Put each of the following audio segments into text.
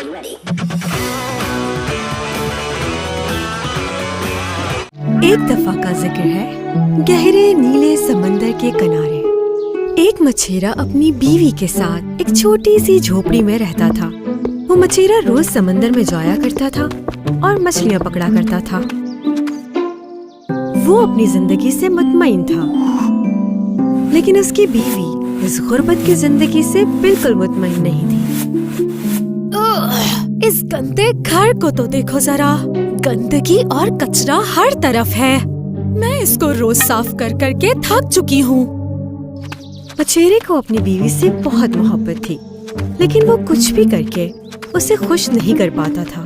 एक दफा का जिक्र है गहरे नीले समंदर के किनारे एक मछेरा अपनी बीवी के साथ एक छोटी सी झोपड़ी में रहता था। वो मछेरा रोज समंदर में जाया करता था और मछलियाँ पकड़ा करता था। वो अपनी जिंदगी से मुतमईन था, लेकिन उसकी बीवी इस गुर्बत की जिंदगी से बिल्कुल मुतमईन नहीं थी। इस गंदे घर को तो देखो जरा, गंदगी और कचरा हर तरफ है। मैं इसको रोज साफ कर करके थक चुकी हूँ। मछेरे को अपनी बीवी से बहुत मोहब्बत थी, लेकिन वो कुछ भी करके उसे खुश नहीं कर पाता था।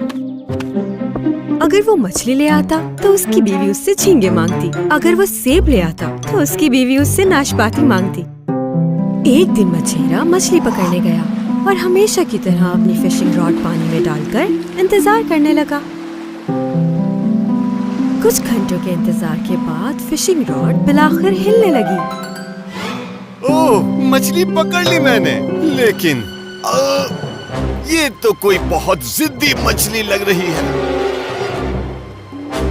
अगर वो मछली ले आता तो उसकी बीवी उससे झींगे मांगती, अगर वो सेब ले आता तो उसकी बीवी उससे नाशपाती मांगती। एक दिन मछेरा मछली पकड़ने गया और हमेशा की तरह अपनी फिशिंग रॉड पानी में डालकर इंतजार करने लगा। कुछ घंटों के इंतजार के बाद फिशिंग रॉड बिलाखिर हिलने लगी। ओह, मछली पकड़ ली मैंने, लेकिन ये तो कोई बहुत जिद्दी मछली लग रही है।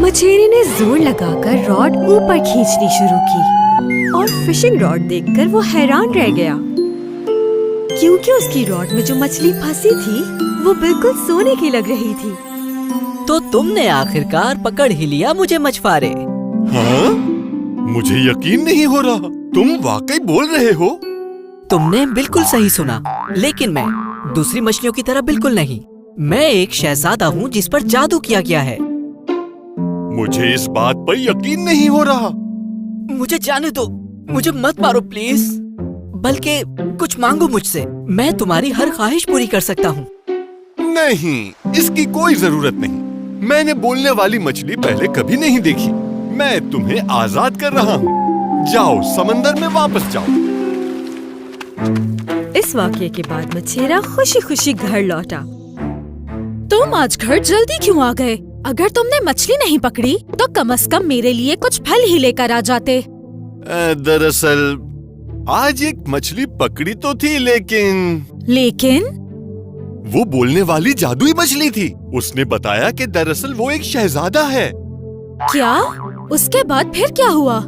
मछेरे ने जोर लगाकर रॉड ऊपर खींचनी शुरू की और फिशिंग रॉड देखकर वो हैरान रह गया, क्योंकि उसकी रॉड में जो मछली फंसी थी वो बिल्कुल सोने की लग रही थी। तो तुमने आखिरकार पकड़ ही लिया मुझे मछुआरे। हाँ? मुझे यकीन नहीं हो रहा, तुम वाकई बोल रहे हो? तुमने बिल्कुल सही सुना, लेकिन मैं दूसरी मछलियों की तरह बिल्कुल नहीं। मैं एक शहजादा हूँ जिस पर जादू किया गया है। मुझे इस बात पर यकीन नहीं हो रहा। मुझे जाने दो, मुझे मत मारो प्लीज, बल्कि कुछ मांगो मुझसे। मैं तुम्हारी हर ख्वाहिश पूरी कर सकता हूँ। नहीं, इसकी कोई जरूरत नहीं। मैंने बोलने वाली मछली पहले कभी नहीं देखी। मैं तुम्हें आजाद कर रहा हूँ। जाओ, समंदर में वापस जाओ। इस वाक़ये के बाद मछेरा खुशी खुशी घर लौटा। तुम आज घर जल्दी क्यों आ गए? अगर तुमने मछली नहीं पकड़ी तो कम से कम मेरे लिए कुछ फल ही लेकर आ जाते। दरअसल आज एक मछली पकड़ी तो थी, लेकिन वो बोलने वाली जादुई मछली थी। उसने बताया कि दरअसल वो एक शहजादा है। क्या? उसके बाद फिर क्या हुआ?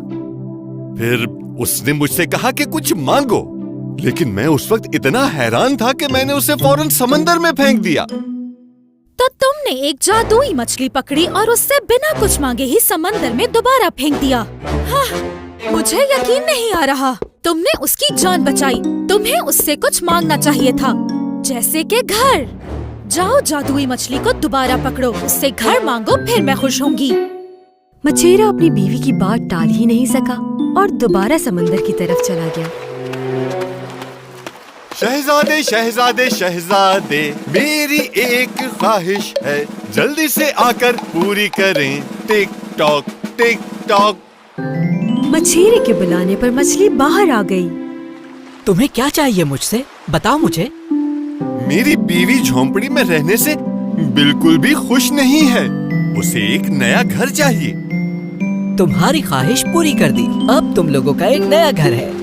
फिर उसने मुझसे कहा कि कुछ मांगो, लेकिन मैं उस वक्त इतना हैरान था कि मैंने उसे फौरन समंदर में फेंक दिया। तो तुमने एक जादुई मछली पकड़ी और उससे बिना कुछ मांगे ही समंदर में दोबारा फेंक दिया। हाँ, मुझे यकीन नहीं आ रहा। तुमने उसकी जान बचाई। तुम्हें उससे कुछ मांगना चाहिए था, जैसे कि घर। जाओ, जादुई मछली को दोबारा पकड़ो, उससे घर मांगो, फिर मैं खुश होंगी। मछेरा अपनी बीवी की बात टाल ही नहीं सका और दोबारा समंदर की तरफ चला गया। शहजादे शहजादे शहजादे, मेरी एक ख्वाहिश है, जल्दी से आकर पूरी करें। Tick tock tick tock. मछेरे के बुलाने पर मछली बाहर आ गई। तुम्हें क्या चाहिए मुझसे? बताओ मुझे। मेरी बीवी झोंपड़ी में रहने से बिल्कुल भी खुश नहीं है। उसे एक नया घर चाहिए। तुम्हारी ख्वाहिश पूरी कर दी। अब तुम लोगों का एक नया घर है।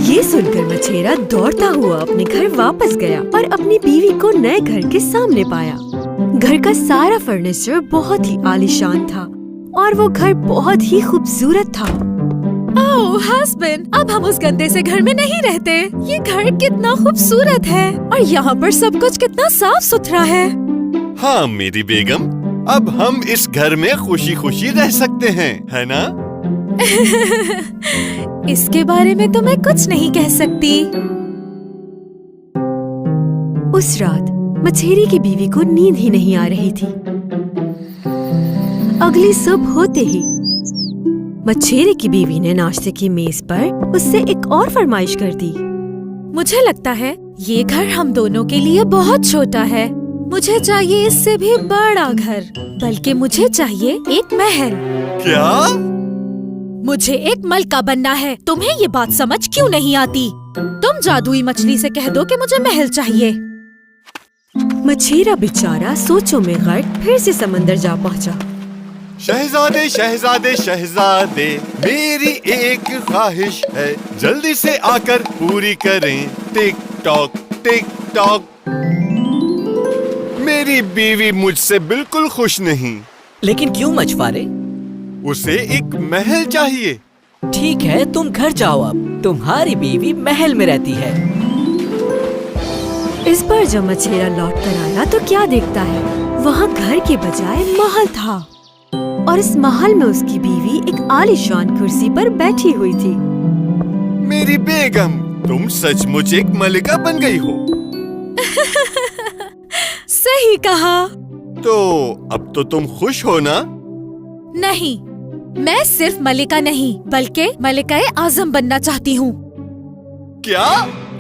ये सुनकर मछेरा दौड़ता हुआ अपने घर वापस गया और अपनी बीवी को नए घर के सामने पाया। घर का सारा फर्नीचर बहुत ही आलीशान था और वो घर बहुत ही खूबसूरत था। ओह हस्बैंड, अब हम उस गंदे से घर में नहीं रहते। ये घर कितना खूबसूरत है और यहाँ पर सब कुछ कितना साफ सुथरा है। हाँ मेरी बेगम, अब हम इस घर में खुशी खुशी रह सकते हैं, है ना? इसके बारे में तो मैं कुछ नहीं कह सकती। उस रात मछेरे की बीवी को नींद ही नहीं आ रही थी। अगली सुबह होते ही मछेरे की बीवी ने नाश्ते की मेज पर उससे एक और फरमाइश कर दी। मुझे लगता है ये घर हम दोनों के लिए बहुत छोटा है। मुझे चाहिए इससे भी बड़ा घर, बल्कि मुझे चाहिए एक महल। क्या? मुझे एक मलका बनना है। तुम्हें ये बात समझ क्यों नहीं आती? तुम जादुई मछली से कह दो कि मुझे महल चाहिए। मछेरा बेचारा सोचों में गर्क फिर से समंदर जा पहुंचा। शहजादे शहजादे शहजादे, मेरी एक ख्वाहिश है, जल्दी से आकर पूरी करें। Tick tock tick tock. मेरी बीवी मुझसे बिल्कुल खुश नहीं। लेकिन क्यों मछुआरे? उसे एक महल चाहिए। ठीक है, तुम घर जाओ अब। तुम्हारी बीवी महल में रहती है। इस बार जब मछेरा लौट कर आया तो क्या देखता है, वहाँ घर के बजाय महल था और इस महल में उसकी बीवी एक आलीशान कुर्सी पर बैठी हुई थी। मेरी बेगम, तुम सचमुच एक मलिका बन गई हो। सही कहा। तो अब तो तुम खुश हो ना? नहीं, मैं सिर्फ मलिका नहीं बल्कि मलिकाए आजम बनना चाहती हूँ। क्या?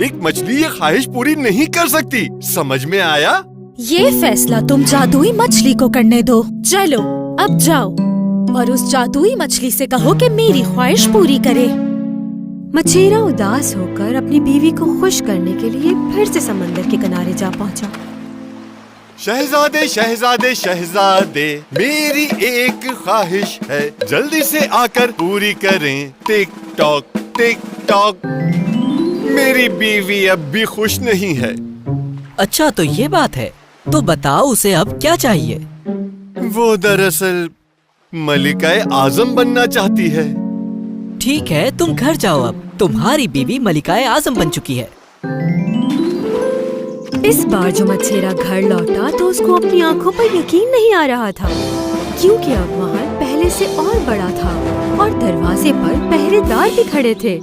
एक मछली ये ख्वाहिश पूरी नहीं कर सकती, समझ में आया? ये फैसला तुम जादुई मछली को करने दो। चलो अब जाओ और उस जादुई मछली से कहो कि मेरी ख्वाहिश पूरी करे। मछेरा उदास होकर अपनी बीवी को खुश करने के लिए फिर से समंदर के किनारे जा पहुंचा। शहजादे शहजादे शहजादे, मेरी एक ख्वाहिश है, जल्दी से आकर पूरी करें। Tick tock tick tock. मेरी बीवी अब भी खुश नहीं है। अच्छा, तो ये बात है। तो बताओ उसे अब क्या चाहिए? वो दरअसल मलिकाए आजम बनना चाहती है। ठीक है, तुम घर जाओ अब। तुम्हारी बीवी मलिकाए आजम बन चुकी है। इस बार जो मछेरा घर लौटा तो उसको अपनी आंखों पर यकीन नहीं आ रहा था, क्योंकि अब महल पहले से और बड़ा था और दरवाजे पर पहरेदार भी खड़े थे।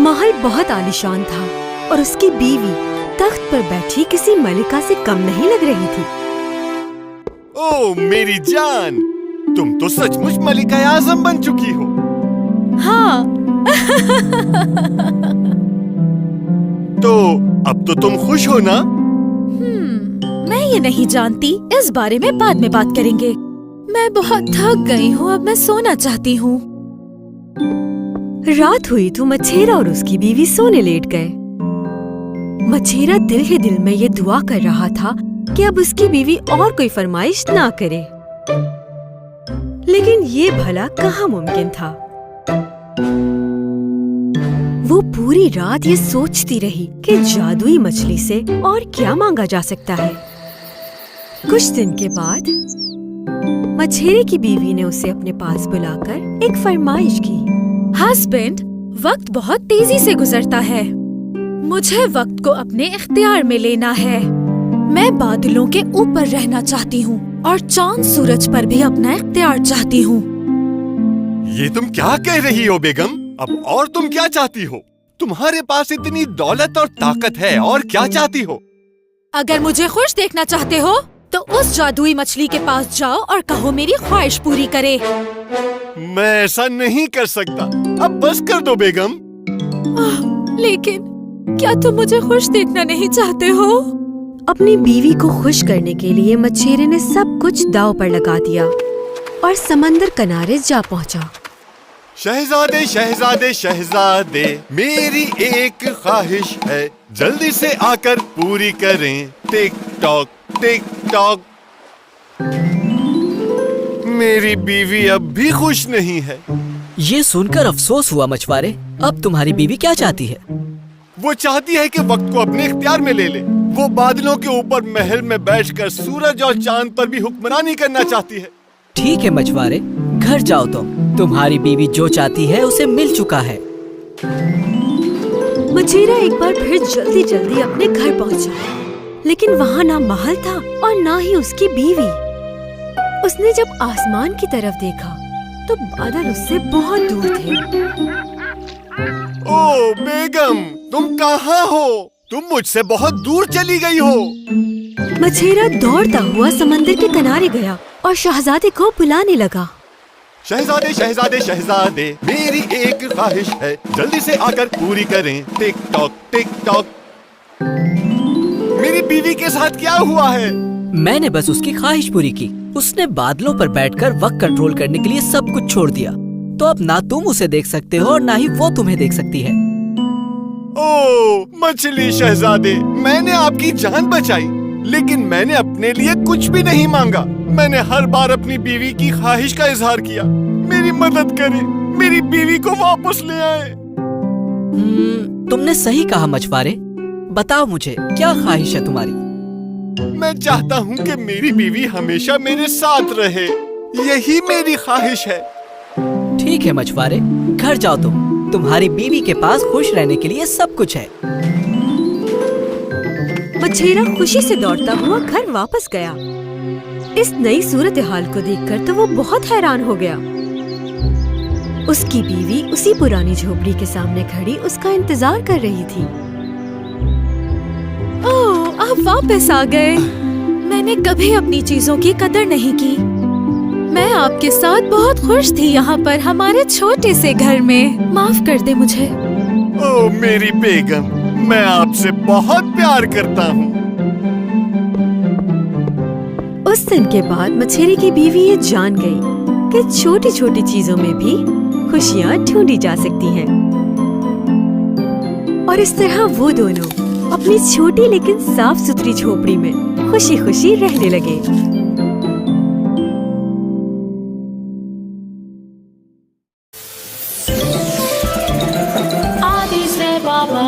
महल बहुत आलीशान था और उसकी बीवी तख्त पर बैठी किसी मलिका से कम नहीं लग रही थी। ओ मेरी जान, तुम तो सचमुच मलिकाए आजम बन चुकी हो। हाँ। तो अब तो तुम खुश हो ना? मैं ये नहीं जानती, इस बारे में बाद में बात करेंगे। मैं बहुत थक गई हूँ, अब मैं सोना चाहती हूँ। रात हुई तो मछेरा और उसकी बीवी सोने लेट गए। मछेरा दिल ही दिल में ये दुआ कर रहा था कि अब उसकी बीवी और कोई फरमाइश ना करे, लेकिन ये भला कहाँ मुमकिन था। वो पूरी रात ये सोचती रही कि जादुई मछली से और क्या मांगा जा सकता है। कुछ दिन के बाद मछेरे की बीवी ने उसे अपने पास बुलाकर एक फरमाइश की। हस्बैंड, वक्त बहुत तेजी से गुजरता है। मुझे वक्त को अपने इख्तियार में लेना है। मैं बादलों के ऊपर रहना चाहती हूँ और चांद सूरज पर भी अपना इख्तियार चाहती हूँ। ये तुम क्या कह रही हो बेगम? अब और तुम क्या चाहती हो? तुम्हारे पास इतनी दौलत और ताकत है, और क्या चाहती हो? अगर मुझे खुश देखना चाहते हो तो उस जादुई मछली के पास जाओ और कहो मेरी ख्वाहिश पूरी करे। मैं ऐसा नहीं कर सकता, अब बस कर दो बेगम। लेकिन क्या तुम मुझे खुश देखना नहीं चाहते हो? अपनी बीवी को खुश करने के लिए मछेरे ने सब कुछ दांव पर लगा दिया और समंदर किनारे जा पहुंचा। शहजादे शहजादे शहजादे, मेरी एक ख्वाहिश है, जल्दी से आकर पूरी करें। Tick tock tick tock. मेरी बीवी अब भी खुश नहीं है। ये सुनकर अफसोस हुआ मछुआरे। अब तुम्हारी बीवी क्या चाहती है? वो चाहती है कि वक्त को अपने इख्तियार में ले ले। वो बादलों के ऊपर महल में बैठकर सूरज और चांद पर भी हुक्मरानी करना चाहती है। ठीक है मछुआरे, घर जाओ तुम। तुम्हारी बीवी जो चाहती है उसे मिल चुका है। मछेरा एक बार फिर जल्दी जल्दी अपने घर पहुंचा, लेकिन वहाँ ना महल था और ना ही उसकी बीवी। उसने जब आसमान की तरफ देखा तो बादल उससे बहुत दूर थे। ओ बेगम, तुम कहाँ हो? तुम मुझसे बहुत दूर चली गई हो। मछेरा दौड़ता हुआ समंदर के किनारे गया और शहजादे को बुलाने लगा। शहजादे शहजादे शहजादे, मेरी एक ख्वाहिश है, जल्दी से आकर पूरी करें। Tick tock tick tock. मेरी बीवी के साथ क्या हुआ है? मैंने बस उसकी ख्वाहिश पूरी की। उसने बादलों पर बैठकर वक्त कंट्रोल करने के लिए सब कुछ छोड़ दिया। तो अब ना तुम उसे देख सकते हो और ना ही वो तुम्हें देख सकती है। ओ मछली शहजादे, मैंने आपकी जान बचाई, लेकिन मैंने अपने लिए कुछ भी नहीं मांगा। मैंने हर बार अपनी बीवी की ख्वाहिश का इजहार किया। मेरी मदद करें, मेरी बीवी को वापस ले आए। तुमने सही कहा मछुआरे। बताओ मुझे क्या ख्वाहिश है तुम्हारी? मैं चाहता हूँ कि मेरी बीवी हमेशा मेरे साथ रहे। यही मेरी ख्वाहिश है। ठीक है मछुआरे, घर जाओ तुम्हारी बीवी के पास खुश रहने के लिए सब कुछ है। मछेरा खुशी से दौड़ता हुआ घर वापस गया। इस नई सूरत हाल को देखकर तो वो बहुत हैरान हो गया। उसकी बीवी उसी पुरानी झोपड़ी के सामने खड़ी उसका इंतजार कर रही थी। ओह, आप वापस आ गए। मैंने कभी अपनी चीजों की कदर नहीं की। मैं आपके साथ बहुत खुश थी यहाँ पर हमारे छोटे से घर में। माफ कर दे मुझे। ओह मेरी बेगम, मैं आपसे बहुत प्यार करता हूँ। उस दिन के बाद मछेरे की बीवी ये जान गई कि छोटी छोटी चीजों में भी खुशियाँ ढूंढी जा सकती हैं। और इस तरह वो दोनों अपनी छोटी लेकिन साफ सुथरी झोपड़ी में खुशी खुशी रहने लगे। आदि से बाबा